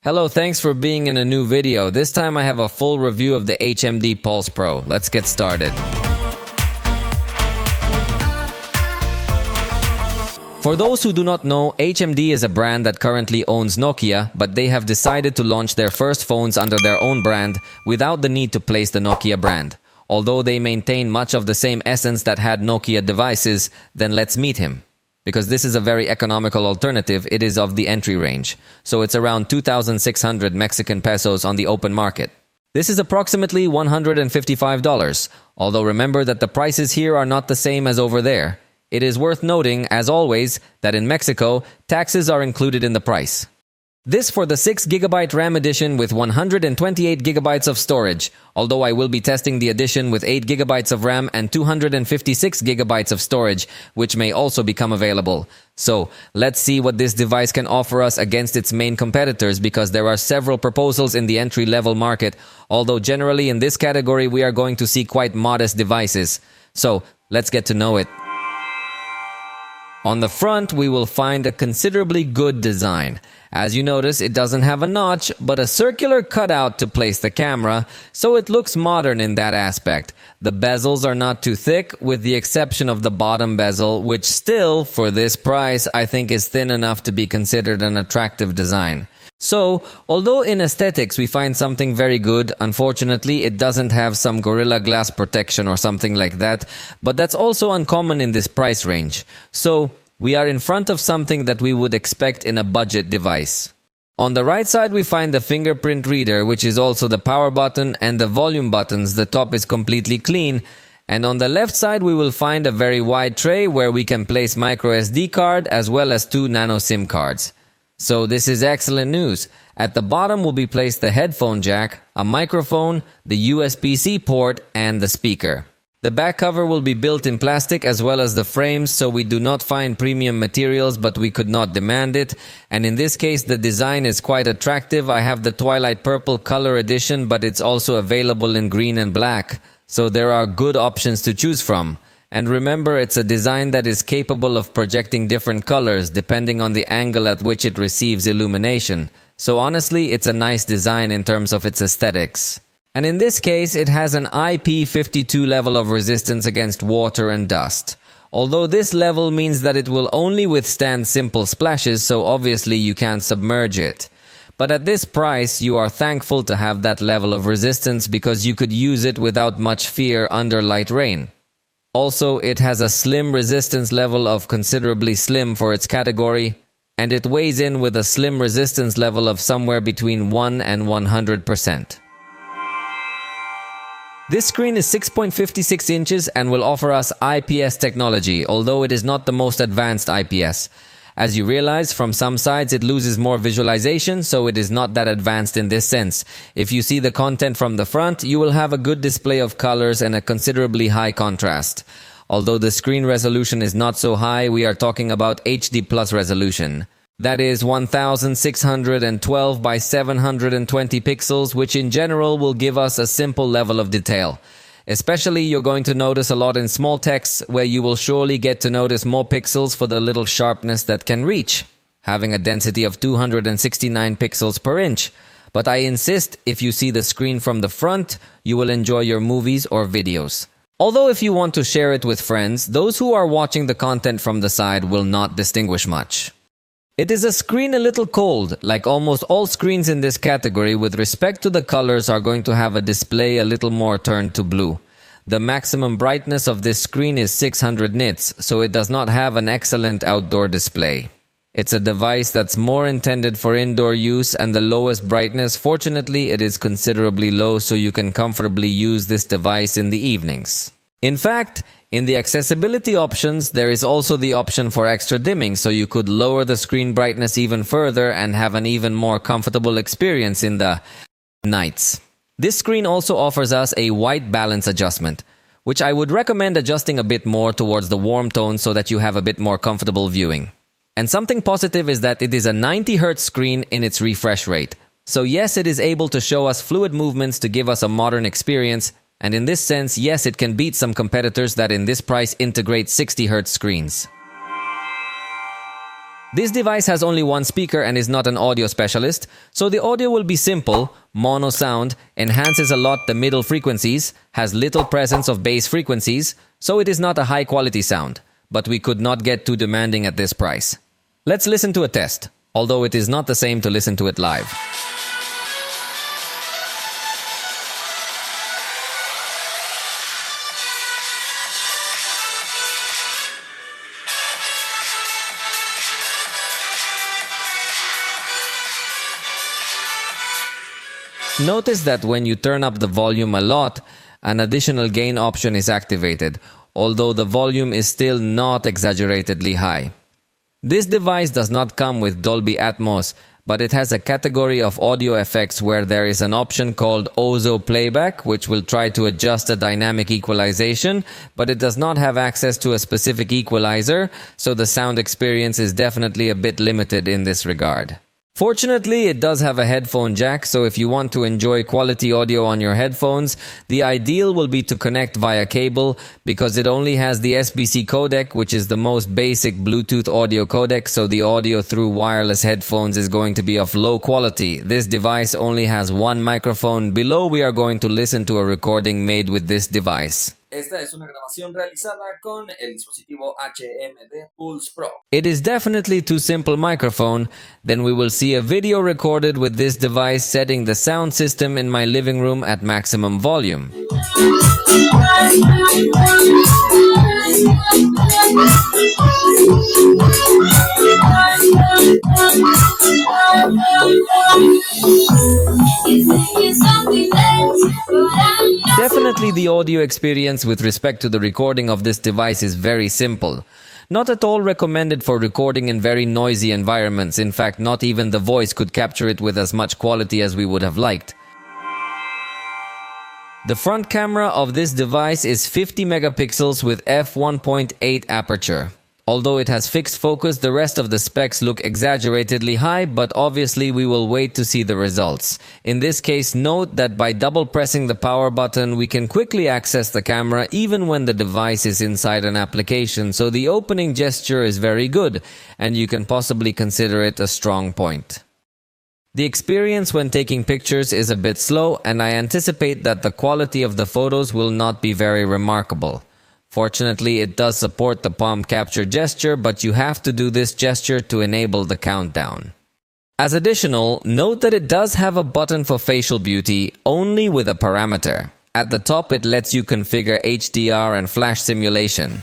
Hello, thanks for being in a new video. This time I have a full review of the HMD Pulse Pro. Let's get started. For those who do not know, HMD is a brand that currently owns Nokia, but they have decided to launch their first phones under their own brand without the need to place the Nokia brand. Although they maintain much of the same essence that had Nokia devices, then let's meet him. Because this is a very economical alternative, it is of the entry range. So it's around 2,600 Mexican pesos on the open market. This is approximately $155, although remember that the prices here are not the same as over there. It is worth noting, as always, that in Mexico, taxes are included in the price. This for the 6GB RAM edition with 128GB of storage, although I will be testing the edition with 8GB of RAM and 256GB of storage, which may also become available. So, let's see what this device can offer us against its main competitors, because there are several proposals in the entry-level market, although generally in this category we are going to see quite modest devices. So, let's get to know it. On the front, we will find a considerably good design. As you notice, it doesn't have a notch, but a circular cutout to place the camera, so it looks modern in that aspect. The bezels are not too thick, with the exception of the bottom bezel, which still, for this price, I think is thin enough to be considered an attractive design. So, although in aesthetics we find something very good, unfortunately it doesn't have some Gorilla Glass protection or something like that, but that's also uncommon in this price range. So, we are in front of something that we would expect in a budget device. On the right side we find the fingerprint reader, which is also the power button and the volume buttons. The top is completely clean. And on the left side we will find a very wide tray where we can place micro SD card as well as 2 nano SIM cards. So this is excellent news. At the bottom will be placed the headphone jack, a microphone, the USB-C port, and the speaker. The back cover will be built in plastic as well as the frames, so we do not find premium materials, but we could not demand it. And in this case the design is quite attractive. I have the Twilight Purple color edition, but it's also available in green and black. So there are good options to choose from. And remember, it's a design that is capable of projecting different colors depending on the angle at which it receives illumination. So honestly, it's a nice design in terms of its aesthetics. And in this case, it has an IP52 level of resistance against water and dust. Although this level means that it will only withstand simple splashes, so obviously you can't submerge it. But at this price, you are thankful to have that level of resistance because you could use it without much fear under light rain. Also, it has a slim resistance level of considerably slim for its category, and it weighs in with a slim resistance level of somewhere between 1 and 100%. This screen is 6.56 inches and will offer us IPS technology, although it is not the most advanced IPS. As you realize, from some sides it loses more visualization, so it is not that advanced in this sense. If you see the content from the front, you will have a good display of colors and a considerably high contrast. Although the screen resolution is not so high, we are talking about HD Plus resolution. That is 1612 by 720 pixels, which in general will give us a simple level of detail. Especially, you're going to notice a lot in small text, where you will surely get to notice more pixels for the little sharpness that can reach, having a density of 269 pixels per inch. But I insist, if you see the screen from the front, you will enjoy your movies or videos. Although if you want to share it with friends, those who are watching the content from the side will not distinguish much. It is a screen a little cold, like almost all screens in this category with respect to the colors are going to have a display a little more turned to blue. The maximum brightness of this screen is 600 nits, so it does not have an excellent outdoor display. It's a device that's more intended for indoor use, and the lowest brightness, fortunately, it is considerably low, so you can comfortably use this device in the evenings. In fact, in the accessibility options, there is also the option for extra dimming, so you could lower the screen brightness even further and have an even more comfortable experience in the nights. This screen also offers us a white balance adjustment, which I would recommend adjusting a bit more towards the warm tone so that you have a bit more comfortable viewing. And something positive is that it is a 90Hz screen in its refresh rate. So yes, it is able to show us fluid movements to give us a modern experience. And in this sense, yes, it can beat some competitors that in this price integrate 60Hz screens. This device has only one speaker and is not an audio specialist, so the audio will be simple, mono sound, enhances a lot the middle frequencies, has little presence of bass frequencies, so it is not a high quality sound, but we could not get too demanding at this price. Let's listen to a test, although it is not the same to listen to it live. Notice that when you turn up the volume a lot, an additional gain option is activated, although the volume is still not exaggeratedly high. This device does not come with Dolby Atmos, but it has a category of audio effects where there is an option called Ozo Playback, which will try to adjust a dynamic equalization, but it does not have access to a specific equalizer, so the sound experience is definitely a bit limited in this regard. Fortunately, it does have a headphone jack, so if you want to enjoy quality audio on your headphones, the ideal will be to connect via cable because it only has the SBC codec, which is the most basic Bluetooth audio codec, so the audio through wireless headphones is going to be of low quality. This device only has one microphone. Below, we are going to listen to a recording made with this device. Esta es una grabación realizada con el dispositivo HMD Pulse Pro. It is definitely too simple microphone. Then we will see a video recorded with this device setting the sound system in my living room at maximum volume. Definitely the audio experience with respect to the recording of this device is very simple. Not at all recommended for recording in very noisy environments. In fact, not even the voice could capture it with as much quality as we would have liked. The front camera of this device is 50 megapixels with f1.8 aperture. Although it has fixed focus, the rest of the specs look exaggeratedly high, but obviously we will wait to see the results. In this case, note that by double pressing the power button, we can quickly access the camera even when the device is inside an application, so the opening gesture is very good, and you can possibly consider it a strong point. The experience when taking pictures is a bit slow, and I anticipate that the quality of the photos will not be very remarkable. Fortunately, it does support the palm capture gesture, but you have to do this gesture to enable the countdown. As additional, note that it does have a button for facial beauty, only with a parameter. At the top, it lets you configure HDR and flash simulation.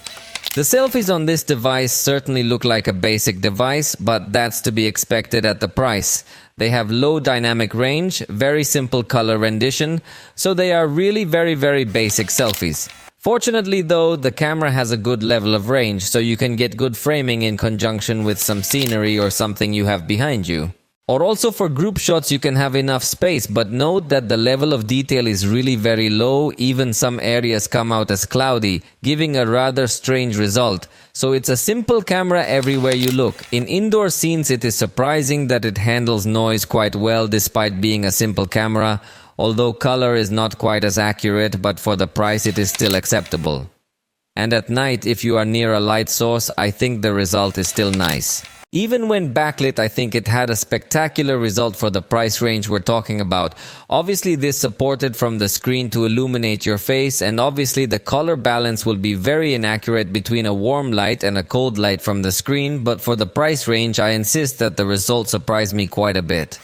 The selfies on this device certainly look like a basic device, but that's to be expected at the price. They have low dynamic range, very simple color rendition, so they are really very basic selfies. Fortunately though, the camera has a good level of range, so you can get good framing in conjunction with some scenery or something you have behind you. Or also for group shots you can have enough space, but note that the level of detail is really very low, even some areas come out as cloudy, giving a rather strange result. So it's a simple camera everywhere you look. In indoor scenes it is surprising that it handles noise quite well despite being a simple camera. Although color is not quite as accurate, but for the price it is still acceptable. And at night, if you are near a light source, I think the result is still nice. Even when backlit, I think it had a spectacular result for the price range we're talking about. Obviously this supported from the screen to illuminate your face, and obviously the color balance will be very inaccurate between a warm light and a cold light from the screen, but for the price range I insist that the result surprised me quite a bit.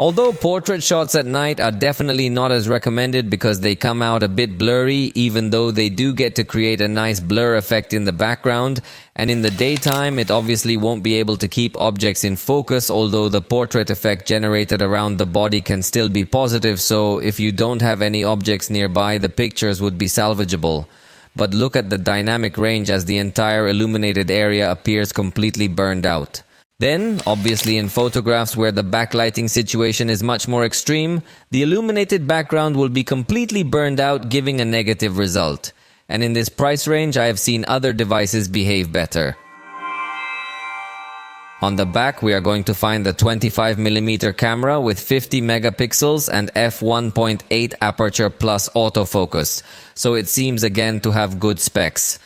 Although portrait shots at night are definitely not as recommended because they come out a bit blurry, even though they do get to create a nice blur effect in the background, and in the daytime it obviously won't be able to keep objects in focus, although the portrait effect generated around the body can still be positive, so if you don't have any objects nearby, the pictures would be salvageable. But look at the dynamic range as the entire illuminated area appears completely burned out. Then, obviously in photographs where the backlighting situation is much more extreme, the illuminated background will be completely burned out, giving a negative result. And in this price range, I have seen other devices behave better. On the back, we are going to find the 25mm camera with 50 megapixels and f1.8 aperture plus autofocus, so it seems again to have good specs.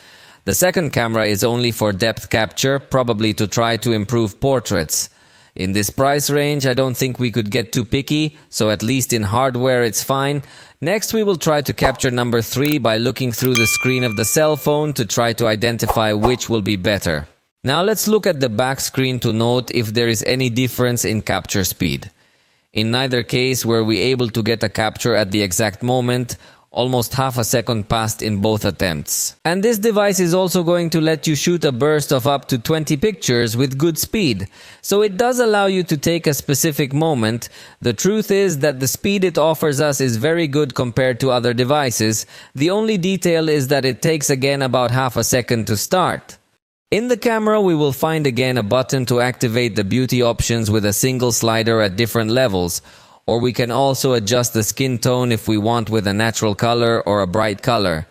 The second camera is only for depth capture, probably to try to improve portraits. In this price range, I don't think we could get too picky, so at least in hardware it's fine. Next, we will try to capture number 3 by looking through the screen of the cell phone to try to identify which will be better. Now let's look at the back screen to note if there is any difference in capture speed. In neither case were we able to get a capture at the exact moment. Almost half a second passed in both attempts. And this device is also going to let you shoot a burst of up to 20 pictures with good speed. So it does allow you to take a specific moment. The truth is that the speed it offers us is very good compared to other devices. The only detail is that it takes again about half a second to start. In the camera, we will find again a button to activate the beauty options with a single slider at different levels. Or we can also adjust the skin tone if we want with a natural color or a bright color.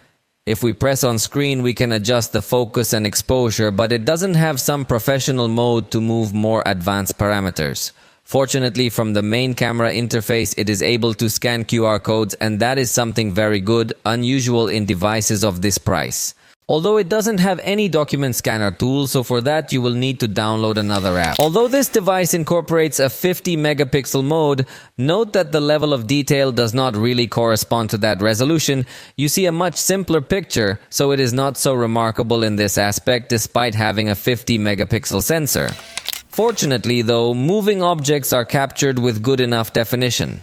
If we press on screen, we can adjust the focus and exposure, but it doesn't have some professional mode to move more advanced parameters. Fortunately, from the main camera interface, it is able to scan QR codes, and that is something very good, unusual in devices of this price. Although it doesn't have any document scanner tool, so for that you will need to download another app. Although this device incorporates a 50 megapixel mode, note that the level of detail does not really correspond to that resolution. You see a much simpler picture, so it is not so remarkable in this aspect despite having a 50 megapixel sensor. Fortunately though, moving objects are captured with good enough definition.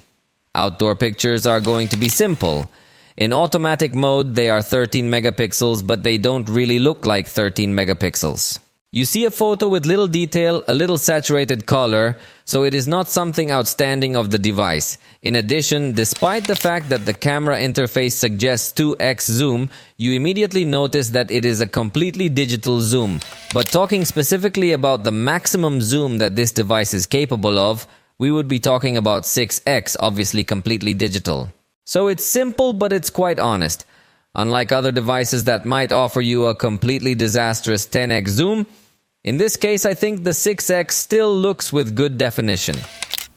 Outdoor pictures are going to be simple. In automatic mode, they are 13 megapixels, but they don't really look like 13 megapixels. You see a photo with little detail, a little saturated color, so it is not something outstanding of the device. In addition, despite the fact that the camera interface suggests 2x zoom, you immediately notice that it is a completely digital zoom. But talking specifically about the maximum zoom that this device is capable of, we would be talking about 6x, obviously completely digital. So it's simple, but it's quite honest. Unlike other devices that might offer you a completely disastrous 10x zoom, in this case I think the 6x still looks with good definition.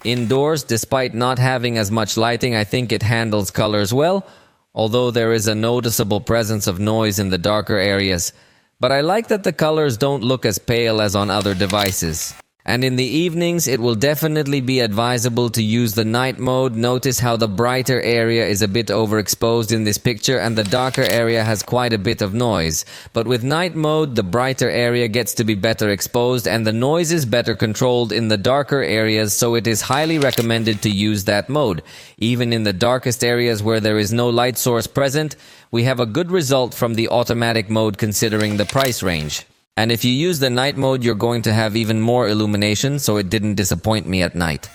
Indoors, despite not having as much lighting, I think it handles colors well, although there is a noticeable presence of noise in the darker areas. But I like that the colors don't look as pale as on other devices. And in the evenings, it will definitely be advisable to use the night mode. Notice how the brighter area is a bit overexposed in this picture and the darker area has quite a bit of noise. But with night mode, the brighter area gets to be better exposed and the noise is better controlled in the darker areas, so it is highly recommended to use that mode. Even in the darkest areas where there is no light source present, we have a good result from the automatic mode considering the price range. And if you use the night mode, you're going to have even more illumination, so it didn't disappoint me at night.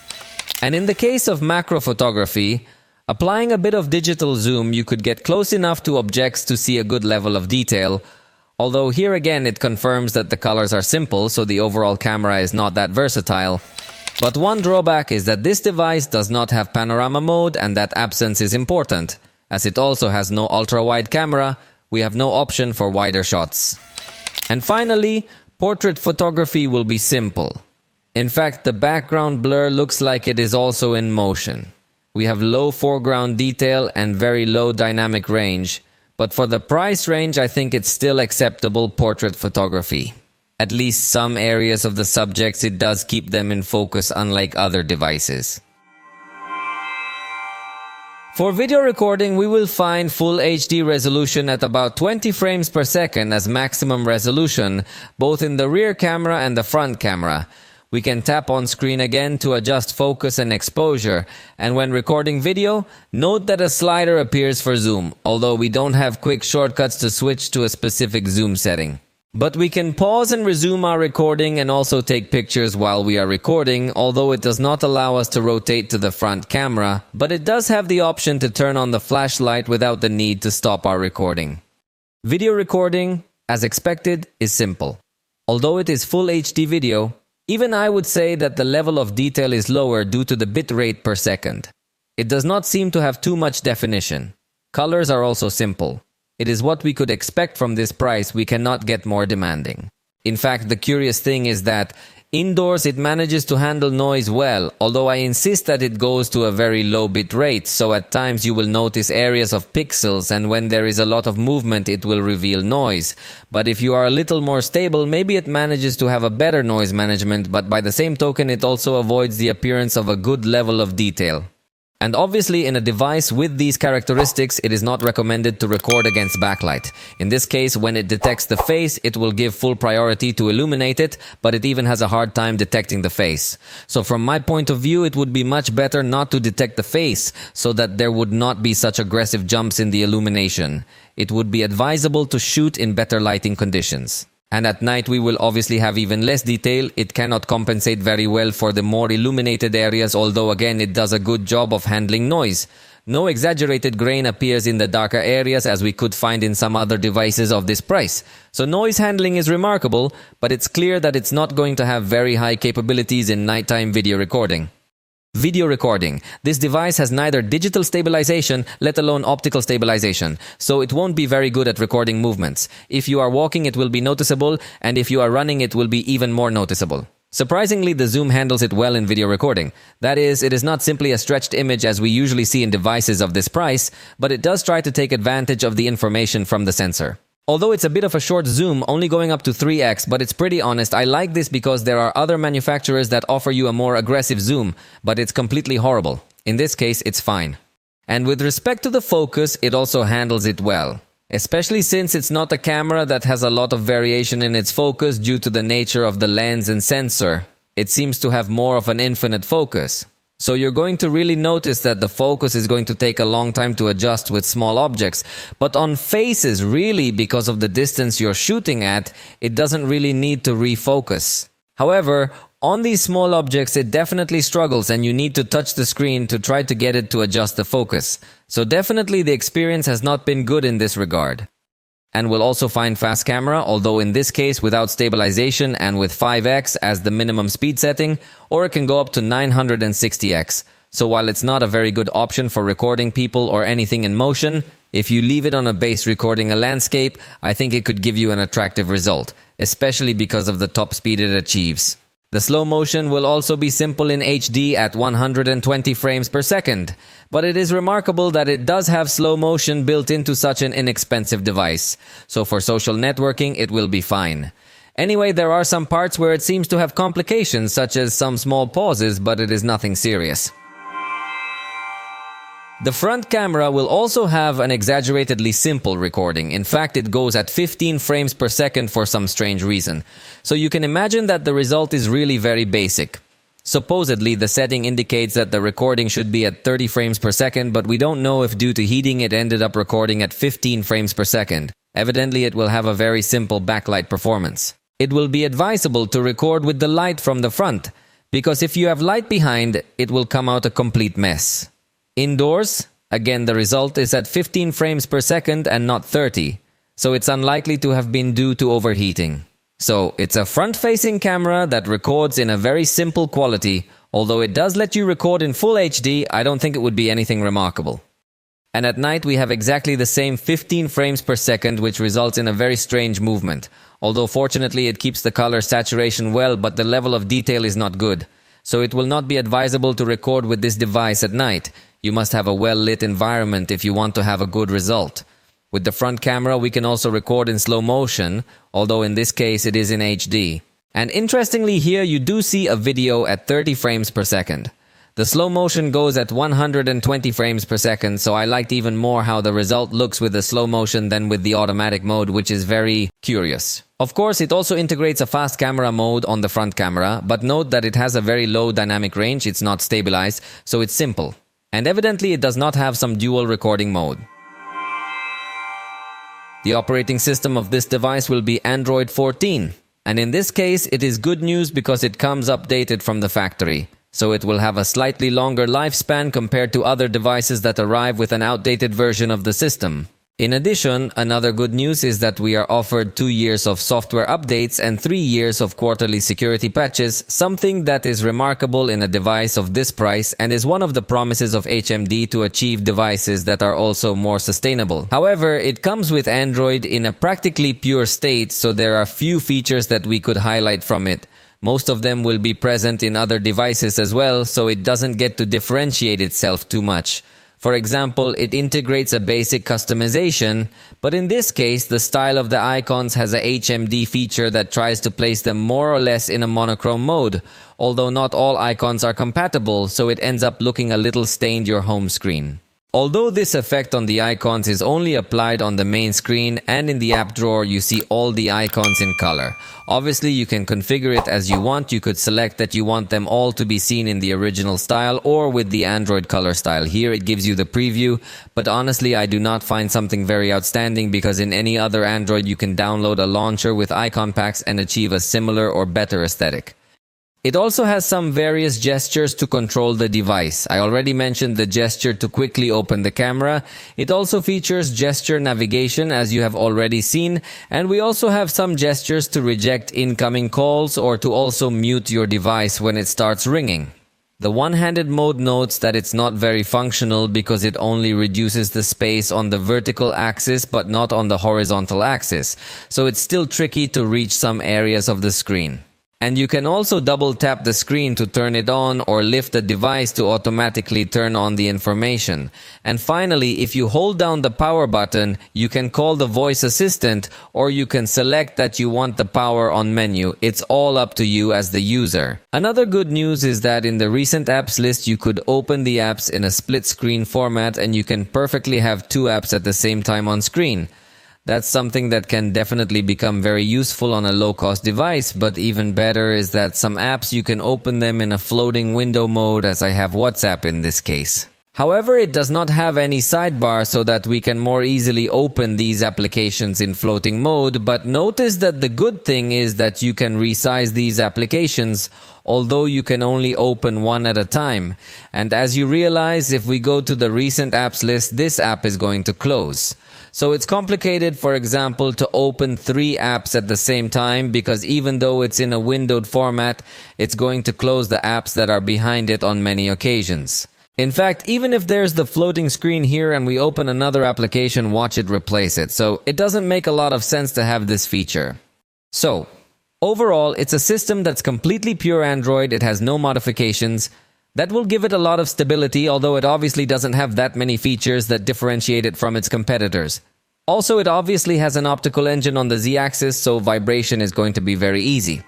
And in the case of macro photography, applying a bit of digital zoom, you could get close enough to objects to see a good level of detail. Although here again, it confirms that the colors are simple, so the overall camera is not that versatile. But one drawback is that this device does not have panorama mode, and that absence is important. As it also has no ultra-wide camera, we have no option for wider shots. And finally, portrait photography will be simple. In fact, the background blur looks like it is also in motion. We have low foreground detail and very low dynamic range, but for the price range, I think it's still acceptable portrait photography. At least some areas of the subjects, it does keep them in focus, unlike other devices. For video recording, we will find full HD resolution at about 20 frames per second as maximum resolution, both in the rear camera and the front camera. We can tap on screen again to adjust focus and exposure, and when recording video, note that a slider appears for zoom, although we don't have quick shortcuts to switch to a specific zoom setting. But we can pause and resume our recording and also take pictures while we are recording, although it does not allow us to rotate to the front camera, but it does have the option to turn on the flashlight without the need to stop our recording. Video recording, as expected, is simple. Although it is full HD video, even I would say that the level of detail is lower due to the bit rate per second. It does not seem to have too much definition. Colors are also simple. It is what we could expect from this price. We cannot get more demanding. In fact, the curious thing is that Indoors, it manages to handle noise well, although I insist that it goes to a very low bit rate, so at times you will notice areas of pixels, and when there is a lot of movement it will reveal noise. But if you are a little more stable, maybe it manages to have a better noise management, but by the same token it also avoids the appearance of a good level of detail. And obviously, in a device with these characteristics, it is not recommended to record against backlight. In this case, when it detects the face, it will give full priority to illuminate it, but it even has a hard time detecting the face. So from my point of view, it would be much better not to detect the face, so that there would not be such aggressive jumps in the illumination. It would be advisable to shoot in better lighting conditions. And at night we will obviously have even less detail. It cannot compensate very well for the more illuminated areas, although again it does a good job of handling noise. No exaggerated grain appears in the darker areas as we could find in some other devices of this price. So noise handling is remarkable, but it's clear that it's not going to have very high capabilities in nighttime video recording. Video recording. This device has neither digital stabilization, let alone optical stabilization, so it won't be very good at recording movements. If you are walking, it will be noticeable, and if you are running, it will be even more noticeable. Surprisingly, the zoom handles it well in video recording. That is, it is not simply a stretched image as we usually see in devices of this price, but it does try to take advantage of the information from the sensor. Although it's a bit of a short zoom, only going up to 3x, but it's pretty honest. I like this because there are other manufacturers that offer you a more aggressive zoom, but it's completely horrible. In this case, it's fine. And with respect to the focus, it also handles it well. Especially since it's not a camera that has a lot of variation in its focus due to the nature of the lens and sensor. It seems to have more of an infinite focus. So you're going to really notice that the focus is going to take a long time to adjust with small objects. But on faces, really, because of the distance you're shooting at, it doesn't really need to refocus. However, on these small objects, it definitely struggles and you need to touch the screen to try to get it to adjust the focus. So definitely the experience has not been good in this regard. And we'll also find fast camera, although in this case without stabilization and with 5x as the minimum speed setting, or it can go up to 960x. So while it's not a very good option for recording people or anything in motion, if you leave it on a base recording a landscape, I think it could give you an attractive result, especially because of the top speed it achieves. The slow motion will also be simple in HD at 120 frames per second, but it is remarkable that it does have slow motion built into such an inexpensive device, so for social networking it will be fine. Anyway, there are some parts where it seems to have complications, such as some small pauses, but it is nothing serious. The front camera will also have an exaggeratedly simple recording. In fact, it goes at 15 frames per second for some strange reason. So you can imagine that the result is really very basic. Supposedly, the setting indicates that the recording should be at 30 frames per second, but we don't know if due to heating it ended up recording at 15 frames per second. Evidently, it will have a very simple backlight performance. It will be advisable to record with the light from the front, because if you have light behind, it will come out a complete mess. Indoors, again the result is at 15 frames per second and not 30, so it's unlikely to have been due to overheating. So it's a front-facing camera that records in a very simple quality. Although it does let you record in full HD, I don't think it would be anything remarkable. And at night we have exactly the same 15 frames per second, which results in a very strange movement. Although fortunately it keeps the color saturation well, but the level of detail is not good. So it will not be advisable to record with this device at night. You must have a well-lit environment if you want to have a good result. With the front camera, we can also record in slow motion, although in this case it is in HD. And interestingly, here you do see a video at 30 frames per second. The slow motion goes at 120 frames per second, so I liked even more how the result looks with the slow motion than with the automatic mode, which is very curious. Of course, it also integrates a fast camera mode on the front camera, but note that it has a very low dynamic range, it's not stabilized, so it's simple. And evidently it does not have some dual recording mode. The operating system of this device will be Android 14. And in this case, it is good news because it comes updated from the factory. So it will have a slightly longer lifespan compared to other devices that arrive with an outdated version of the system. In addition, another good news is that we are offered 2 years of software updates and 3 years of quarterly security patches, something that is remarkable in a device of this price and is one of the promises of HMD to achieve devices that are also more sustainable. However, it comes with Android in a practically pure state, so there are few features that we could highlight from it. Most of them will be present in other devices as well, so it doesn't get to differentiate itself too much. For example, it integrates a basic customization, but in this case, the style of the icons has a HMD feature that tries to place them more or less in a monochrome mode, although not all icons are compatible, so it ends up looking a little stained your home screen. Although this effect on the icons is only applied on the main screen and in the app drawer, you see all the icons in color. Obviously, you can configure it as you want. You could select that you want them all to be seen in the original style or with the Android color style. Here it gives you the preview, but honestly, I do not find something very outstanding because in any other Android you can download a launcher with icon packs and achieve a similar or better aesthetic. It also has some various gestures to control the device. I already mentioned the gesture to quickly open the camera. It also features gesture navigation, as you have already seen, and we also have some gestures to reject incoming calls or to also mute your device when it starts ringing. The one-handed mode notes that it's not very functional because it only reduces the space on the vertical axis but not on the horizontal axis, so it's still tricky to reach some areas of the screen. And you can also double tap the screen to turn it on or lift the device to automatically turn on the information. And finally, if you hold down the power button, you can call the voice assistant or you can select that you want the power on menu. It's all up to you as the user. Another good news is that in the recent apps list, you could open the apps in a split screen format and you can perfectly have two apps at the same time on screen. That's something that can definitely become very useful on a low-cost device, but even better is that some apps you can open them in a floating window mode, as I have WhatsApp in this case. However, it does not have any sidebar so that we can more easily open these applications in floating mode, but notice that the good thing is that you can resize these applications, although you can only open one at a time. And as you realize, if we go to the recent apps list, this app is going to close. So it's complicated, for example, to open 3 apps at the same time because even though it's in a windowed format, it's going to close the apps that are behind it on many occasions. In fact, even if there's the floating screen here and we open another application, watch it replace it. So it doesn't make a lot of sense to have this feature. So, overall, it's a system that's completely pure Android. It has no modifications. That will give it a lot of stability, although it obviously doesn't have that many features that differentiate it from its competitors. Also, it obviously has an optical engine on the Z-axis, so vibration is going to be very easy.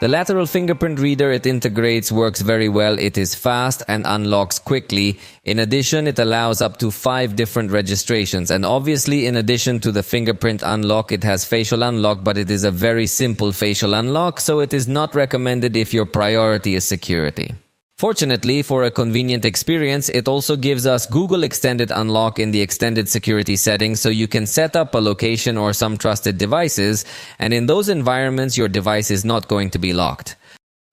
The lateral fingerprint reader it integrates works very well. It is fast and unlocks quickly. In addition, it allows up to 5 different registrations. And obviously, in addition to the fingerprint unlock, it has facial unlock, but it is a very simple facial unlock, so it is not recommended if your priority is security. Fortunately, for a convenient experience, it also gives us Google Extended Unlock in the extended security settings, so you can set up a location or some trusted devices, and in those environments, your device is not going to be locked.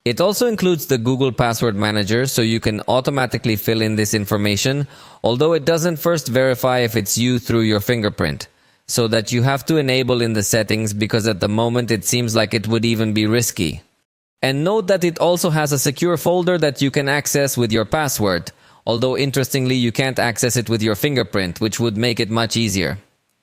It also includes the Google Password Manager, so you can automatically fill in this information, although it doesn't first verify if it's you through your fingerprint, so that you have to enable in the settings because at the moment it seems like it would even be risky. And note that it also has a secure folder that you can access with your password, although interestingly you can't access it with your fingerprint, which would make it much easier.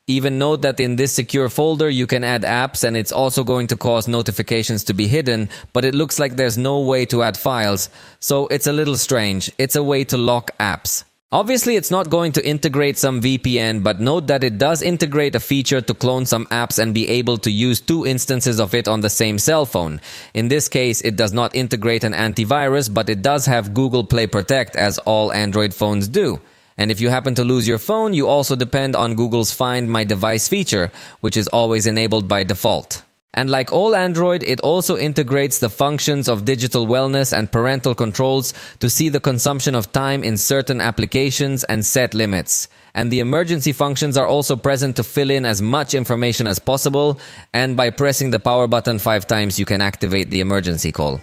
Even note that in this secure folder you can add apps and it's also going to cause notifications to be hidden, but it looks like there's no way to add files, so it's a little strange. It's a way to lock apps. Obviously, it's not going to integrate some VPN, but note that it does integrate a feature to clone some apps and be able to use 2 instances of it on the same cell phone. In this case, it does not integrate an antivirus, but it does have Google Play Protect, as all Android phones do. And if you happen to lose your phone, you also depend on Google's Find My Device feature, which is always enabled by default. And like all Android, it also integrates the functions of digital wellness and parental controls to see the consumption of time in certain applications and set limits. And the emergency functions are also present to fill in as much information as possible, and by pressing the power button 5 times you can activate the emergency call.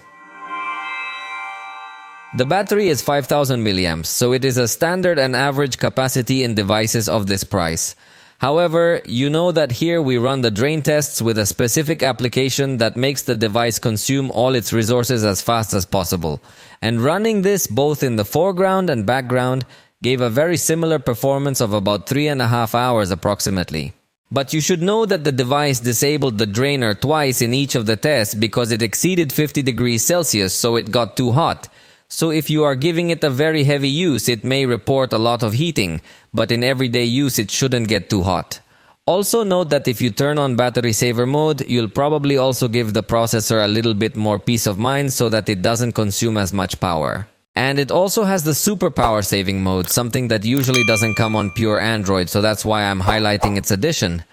The battery is 5000 milliamps, so it is a standard and average capacity in devices of this price. However, you know that here we run the drain tests with a specific application that makes the device consume all its resources as fast as possible. And running this both in the foreground and background gave a very similar performance of about 3.5 hours approximately. But you should know that the device disabled the drainer twice in each of the tests because it exceeded 50 degrees Celsius, so it got too hot. So if you are giving it a very heavy use, it may report a lot of heating, but in everyday use it shouldn't get too hot. Also note that if you turn on battery saver mode, you'll probably also give the processor a little bit more peace of mind so that it doesn't consume as much power. And it also has the super power saving mode, something that usually doesn't come on pure Android, so that's why I'm highlighting its addition.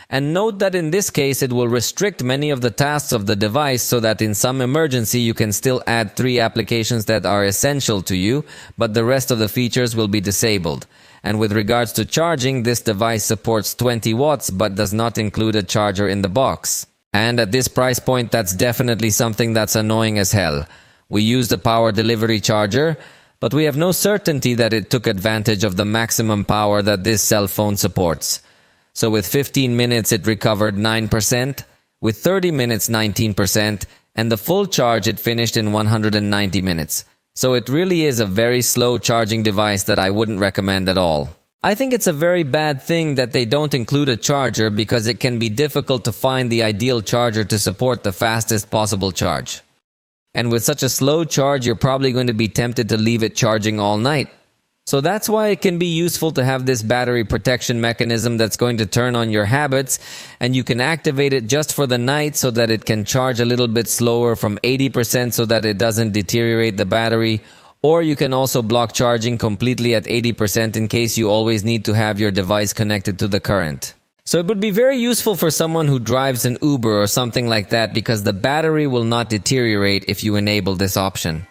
And note that in this case it will restrict many of the tasks of the device so that in some emergency you can still add 3 applications that are essential to you, but the rest of the features will be disabled. And with regards to charging, this device supports 20 watts but does not include a charger in the box. And at this price point, that's definitely something that's annoying as hell. We used a power delivery charger, but we have no certainty that it took advantage of the maximum power that this cell phone supports. So with 15 minutes it recovered 9%, with 30 minutes 19%, and the full charge it finished in 190 minutes. So it really is a very slow charging device that I wouldn't recommend at all. I think it's a very bad thing that they don't include a charger because it can be difficult to find the ideal charger to support the fastest possible charge. And with such a slow charge, you're probably going to be tempted to leave it charging all night. So that's why it can be useful to have this battery protection mechanism that's going to turn on your habits, and you can activate it just for the night so that it can charge a little bit slower from 80% so that it doesn't deteriorate the battery, or you can also block charging completely at 80% in case you always need to have your device connected to the current. So it would be very useful for someone who drives an Uber or something like that because the battery will not deteriorate if you enable this option.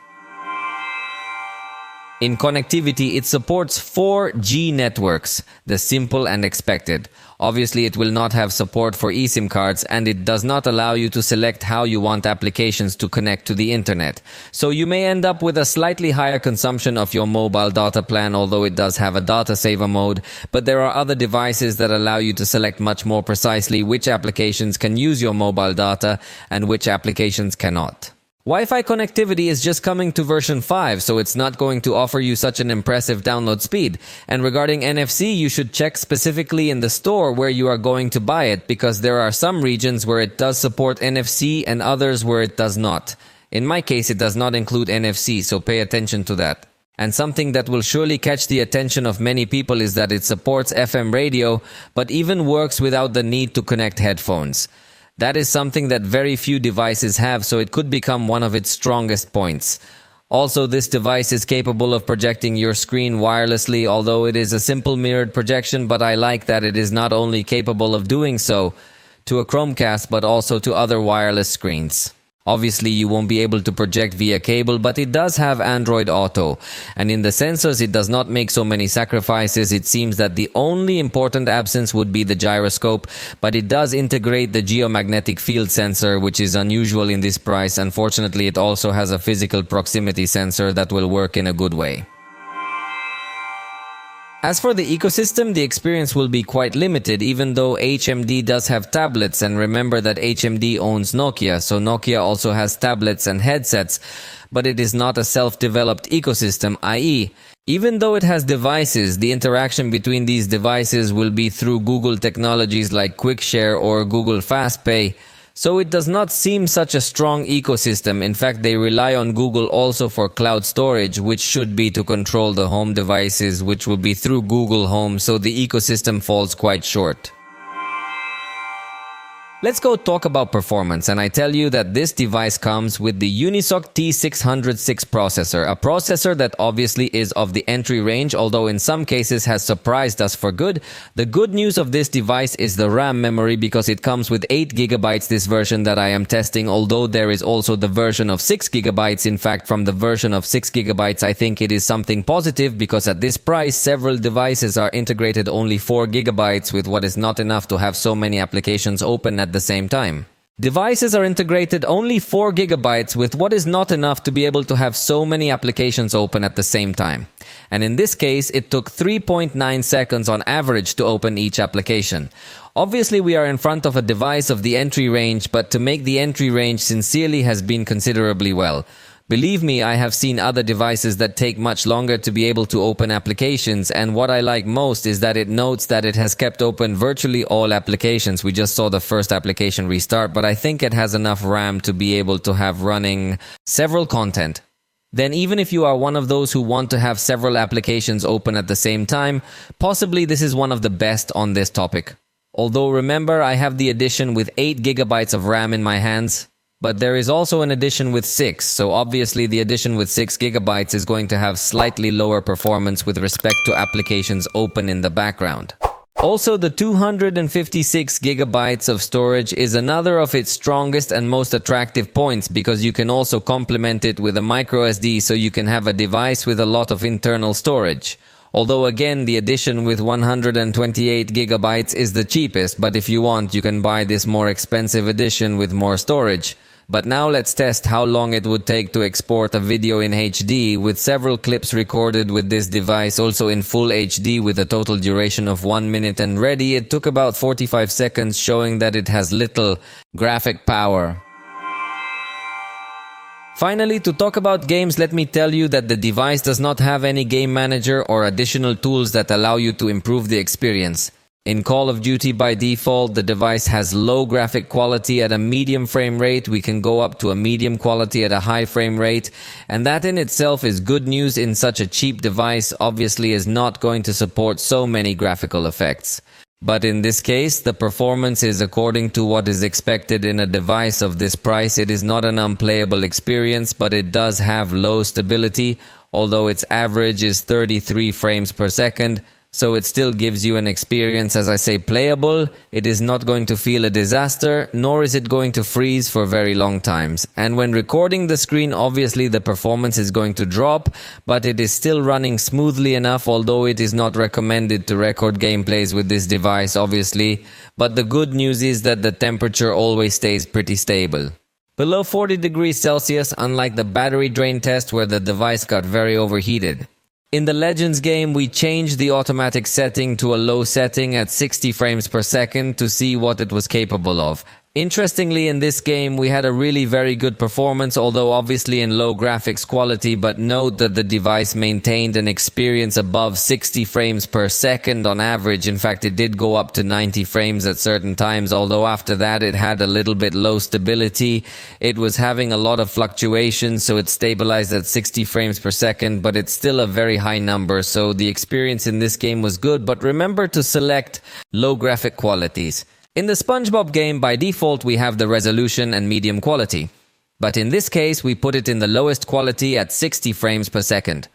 In connectivity, it supports 4G networks, the simple and expected. Obviously, it will not have support for eSIM cards, and it does not allow you to select how you want applications to connect to the internet. So you may end up with a slightly higher consumption of your mobile data plan, although it does have a data saver mode, but there are other devices that allow you to select much more precisely which applications can use your mobile data and which applications cannot. Wi-Fi connectivity is just coming to version 5, so it's not going to offer you such an impressive download speed. And regarding NFC, you should check specifically in the store where you are going to buy it, because there are some regions where it does support NFC and others where it does not. In my case, it does not include NFC, so pay attention to that. And something that will surely catch the attention of many people is that it supports FM radio, but even works without the need to connect headphones. That is something that very few devices have, so it could become one of its strongest points. Also, this device is capable of projecting your screen wirelessly, although it is a simple mirrored projection, but I like that it is not only capable of doing so to a Chromecast, but also to other wireless screens. Obviously, you won't be able to project via cable, but it does have Android Auto. And in the sensors, it does not make so many sacrifices. It seems that the only important absence would be the gyroscope, but it does integrate the geomagnetic field sensor, which is unusual in this price. Unfortunately, it also has a physical proximity sensor that will work in a good way. As for the ecosystem, the experience will be quite limited, even though HMD does have tablets, and remember that HMD owns Nokia, so Nokia also has tablets and headsets, but it is not a self-developed ecosystem, i.e., even though it has devices, the interaction between these devices will be through Google technologies like QuickShare or Google FastPay. So it does not seem such a strong ecosystem. In fact, they rely on Google also for cloud storage, which should be to control the home devices, which will be through Google Home, so the ecosystem falls quite short. Let's go talk about performance, and I tell you that this device comes with the Unisoc T606 processor, a processor that obviously is of the entry range, although in some cases has surprised us for good. The good news of this device is the RAM memory, because it comes with 8 GB this version that I am testing, although there is also the version of 6 GB. In fact, from the version of 6 GB, I think it is something positive, because at this price, several devices are integrated only 4 GB, with what is not enough to have so many applications open at the same time. Devices are integrated only 4 GB with what is not enough to be able to have so many applications open at the same time. And in this case, it took 3.9 seconds on average to open each application. Obviously, we are in front of a device of the entry range, but to make the entry range sincerely has been considerably well. Believe me, I have seen other devices that take much longer to be able to open applications, and what I like most is that it notes that it has kept open virtually all applications. We just saw the first application restart, but I think it has enough RAM to be able to have running several content. Then even if you are one of those who want to have several applications open at the same time, possibly this is one of the best on this topic. Although remember, I have the edition with 8 GB of RAM in my hands, but there is also an edition with 6, so obviously the edition with 6 GB is going to have slightly lower performance with respect to applications open in the background. Also, the 256 GB of storage is another of its strongest and most attractive points, because you can also complement it with a microSD, so you can have a device with a lot of internal storage. Although again, the edition with 128 GB is the cheapest, but if you want, you can buy this more expensive edition with more storage. But now let's test how long it would take to export a video in HD, with several clips recorded with this device also in full HD with a total duration of 1 minute, and ready. It took about 45 seconds, showing that it has little graphic power. Finally, to talk about games, let me tell you that the device does not have any game manager or additional tools that allow you to improve the experience. In Call of Duty by default, the device has low graphic quality at a medium frame rate. We can go up to a medium quality at a high frame rate, and that in itself is good news in such a cheap device. Obviously is not going to support so many graphical effects. But in this case, the performance is according to what is expected in a device of this price. It is not an unplayable experience, but it does have low stability, although its average is 33 frames per second. So it still gives you an experience, as I say, playable. It is not going to feel a disaster, nor is it going to freeze for very long times. And when recording the screen, obviously the performance is going to drop, but it is still running smoothly enough, although it is not recommended to record gameplays with this device, obviously. But the good news is that the temperature always stays pretty stable. Below 40 degrees Celsius, unlike the battery drain test where the device got very overheated. In the Legends game, we changed the automatic setting to a low setting at 60 frames per second to see what it was capable of. Interestingly, in this game, we had a really very good performance, although obviously in low graphics quality, but note that the device maintained an experience above 60 frames per second on average. In fact, it did go up to 90 frames at certain times, although after that it had a little bit low stability. It was having a lot of fluctuations, so it stabilized at 60 frames per second, but it's still a very high number, so the experience in this game was good, but remember to select low graphic qualities. In the SpongeBob game, by default, we have the resolution and medium quality. But in this case, we put it in the lowest quality at 60 frames per second.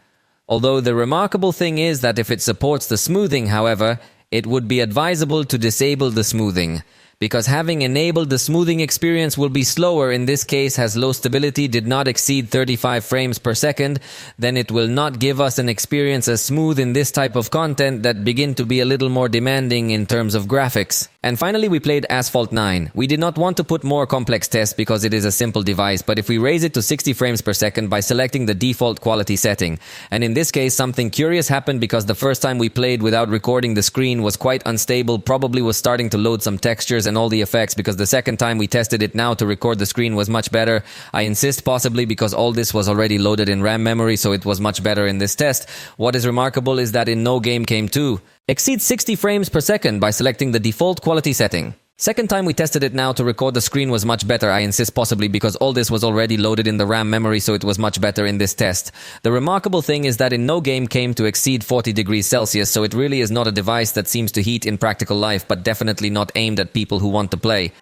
Although the remarkable thing is that if it supports the smoothing, however, it would be advisable to disable the smoothing, because having enabled the smoothing experience will be slower. In this case, has low stability, did not exceed 35 frames per second, then it will not give us an experience as smooth in this type of content that begin to be a little more demanding in terms of graphics. And finally, we played Asphalt 9. We did not want to put more complex tests because it is a simple device, but if we raise it to 60 frames per second by selecting the default quality setting, and in this case something curious happened because the first time we played without recording the screen was quite unstable, probably was starting to load some textures and all the effects, because the second time we tested it now to record the screen was much better. I insist possibly because all this was already loaded in RAM memory, so it was much better in this test. What is remarkable is that in no game came to exceed 60 frames per second by selecting the default quality setting. Second time we tested it now to record the screen was much better. I insist possibly because all this was already loaded in the RAM memory, so it was much better in this test. The remarkable thing is that in no game came to exceed 40 degrees Celsius, so it really is not a device that seems to heat in practical life, but definitely not aimed at people who want to play.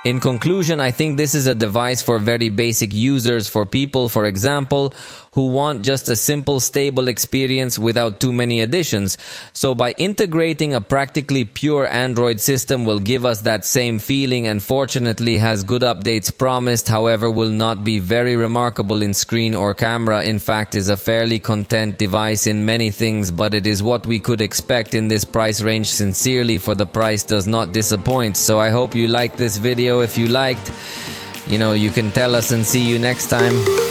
In conclusion, I think this is a device for very basic users, for people, for example, who want just a simple, stable experience without too many additions. So by integrating a practically pure Android system will give us that same feeling, and fortunately has good updates promised, however will not be very remarkable in screen or camera. In fact, is a fairly content device in many things, but it is what we could expect in this price range. Sincerely, for the price does not disappoint. So I hope you liked this video. If you liked, you can tell us, and see you next time.